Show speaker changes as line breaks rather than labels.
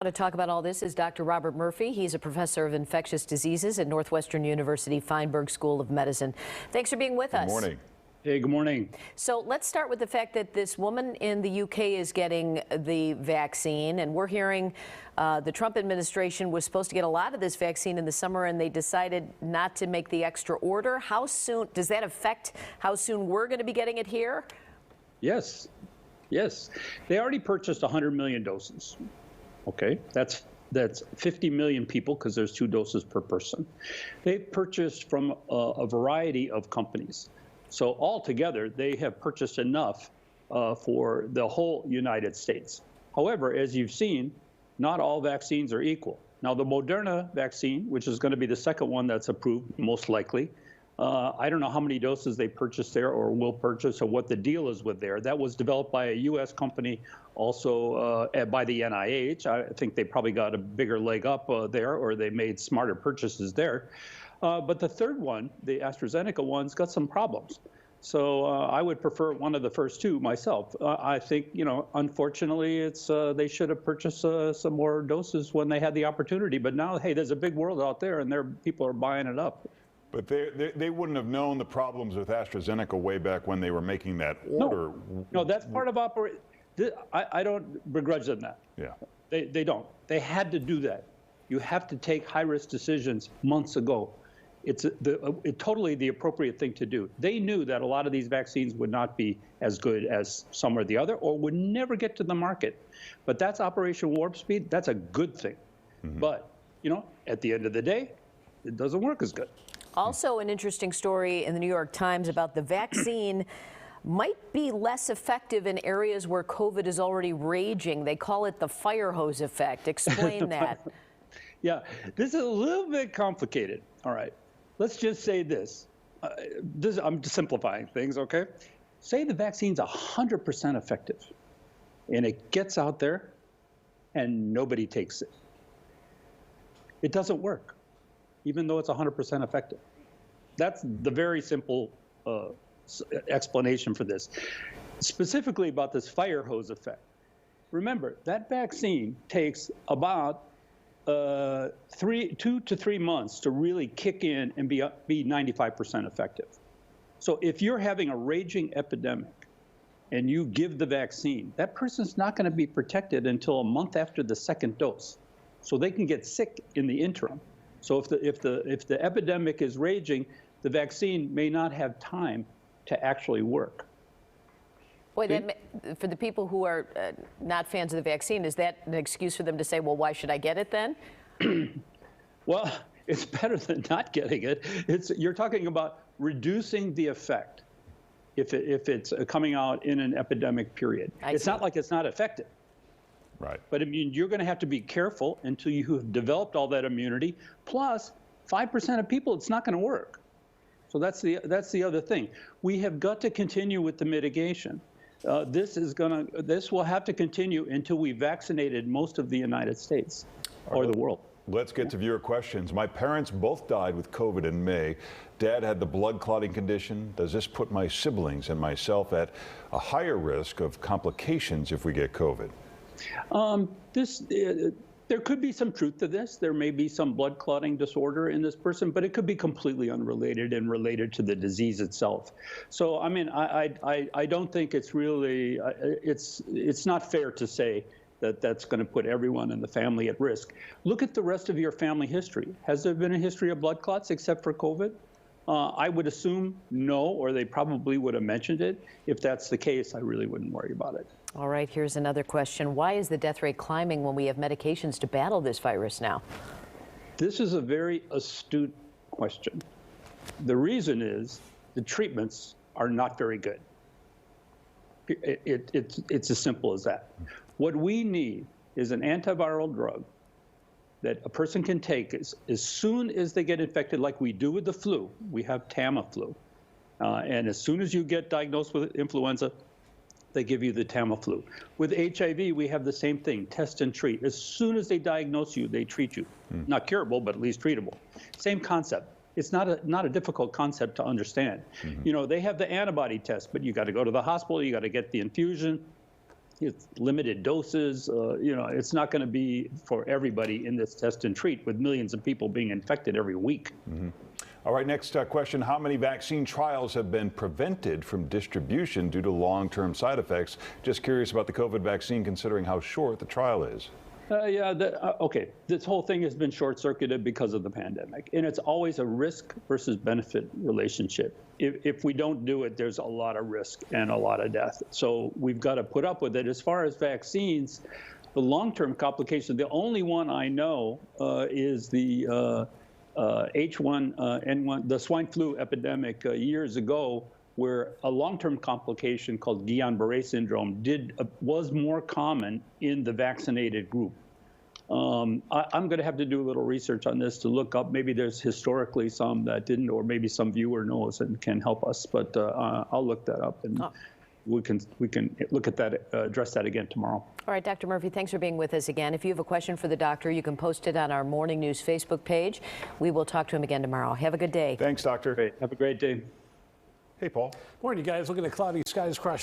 To talk about all this is Dr. Robert Murphy. He's a professor of infectious diseases at Northwestern University Feinberg School of Medicine. Thanks for being with us.
Good morning.
Hey, good morning.
So let's start with the fact that this woman in the UK is getting the vaccine, and we're hearing the Trump administration was supposed to get a lot of this vaccine in the summer, and they decided not to make the extra order. How soon does that affect how soon we're going to be getting it here?
Yes. They already purchased 100 million doses. Okay, that's 50 million people because there's 2 doses per person. They've purchased from a variety of companies. So altogether, they have purchased enough for the whole United States. However, as you've seen, not all vaccines are equal. Now, the Moderna vaccine, which is going to be the second one that's approved, most likely, I don't know how many doses they purchased there or will purchase or what the deal is with there. That was developed by a U.S. company, also by the NIH. I think they probably got a bigger leg up there, or they made smarter purchases there. But the third one, the AstraZeneca one's got some problems. So I would prefer one of the first 2 myself. I think, unfortunately, it's they should have purchased some more doses when they had the opportunity. But now, hey, there's a big world out there, and people are buying it up.
But they wouldn't have known the problems with AstraZeneca way back when they were making that order.
No, that's part of operation. I don't begrudge them that.
Yeah.
They don't. They had to do that. You have to take high-risk decisions months ago. It's totally the appropriate thing to do. They knew that a lot of these vaccines would not be as good as some or the other, or would never get to the market. But that's Operation Warp Speed. That's a good thing. Mm-hmm. But, at the end of the day, it doesn't work as good.
Also, an interesting story in the New York Times about the vaccine might be less effective in areas where COVID is already raging. They call it the fire hose effect. Explain that.
Yeah, this is a little bit complicated. All right, let's just say this. I'm simplifying things, okay? Say the vaccine's 100% effective, and it gets out there, and nobody takes it. It doesn't work, even though it's 100% effective. That's the very simple explanation for this. Specifically about this fire hose effect. Remember, that vaccine takes about 2 to 3 months to really kick in and be 95% effective. So if you're having a raging epidemic and you give the vaccine, that person's not going to be protected until a month after the second dose. So they can get sick in the interim. So if the epidemic is raging, the vaccine may not have time to actually work.
Boy, for the people who are not fans of the vaccine, is that an excuse for them to say, well, why should I get it then?
Well, it's better than not getting it. You're talking about reducing the effect if it's coming out in an epidemic period. It's not like it's not effective.
Right.
But I mean, you're going to have to be careful until you have developed all that immunity. Plus, 5% of people, it's not going to work. So that's the other thing. We have got to continue with the mitigation. This will have to continue until we vaccinated most of the United States or the world.
Let's get to viewer questions. My parents both died with COVID in May. Dad had the blood clotting condition. Does this put my siblings and myself at a higher risk of complications if we get COVID?
There could be some truth to this. There may be some blood clotting disorder in this person, but it could be completely unrelated and related to the disease itself. So, I mean, I don't think it's really, it's not fair to say that that's going to put everyone in the family at risk. Look at the rest of your family history. Has there been a history of blood clots except for COVID? I would assume no, or they probably would have mentioned it. If that's the case, I really wouldn't worry about it.
All right, here's another question. Why is the death rate climbing when we have medications to battle this virus now?
This is a very astute question. The reason is the treatments are not very good. It's as simple as that. What we need is an antiviral drug that a person can take as soon as they get infected, like we do with the flu. We have Tamiflu. And as soon as you get diagnosed with influenza, they give you the Tamiflu. With HIV, we have the same thing, test and treat. As soon as they diagnose you, they treat you. Not curable, but at least treatable. Same concept. It's not a difficult concept to understand. You know, they have the antibody test, but you got to go to the hospital, you got to get the infusion. it's limited doses. It's not going to be for everybody in this test and treat with millions of people being infected every week.
All right, next question. How many vaccine trials have been prevented from distribution due to long-term side effects? Just curious about the COVID vaccine, considering how short the trial is.
Okay. This whole thing has been short-circuited because of the pandemic, and it's always a risk versus benefit relationship. If we don't do it, there's a lot of risk and a lot of death. So we've got to put up with it. As far as vaccines, the long-term complication, the only one I know is the H1N1, the swine flu epidemic years ago, where a long-term complication called Guillain-Barré syndrome was more common in the vaccinated group. I'm going to have to do a little research on this to look up. Maybe there's historically some that didn't, or maybe some viewer knows and can help us. But I'll look that up, and we can look at that, address that again tomorrow.
All right, Dr. Murphy, thanks for being with us again. If you have a question for the doctor, you can post it on our Morning News Facebook page. We will talk to him again tomorrow. Have a good day.
Thanks, Doctor.
Great. Have a great day.
Hey, Paul.
Morning, guys. Looking at cloudy skies across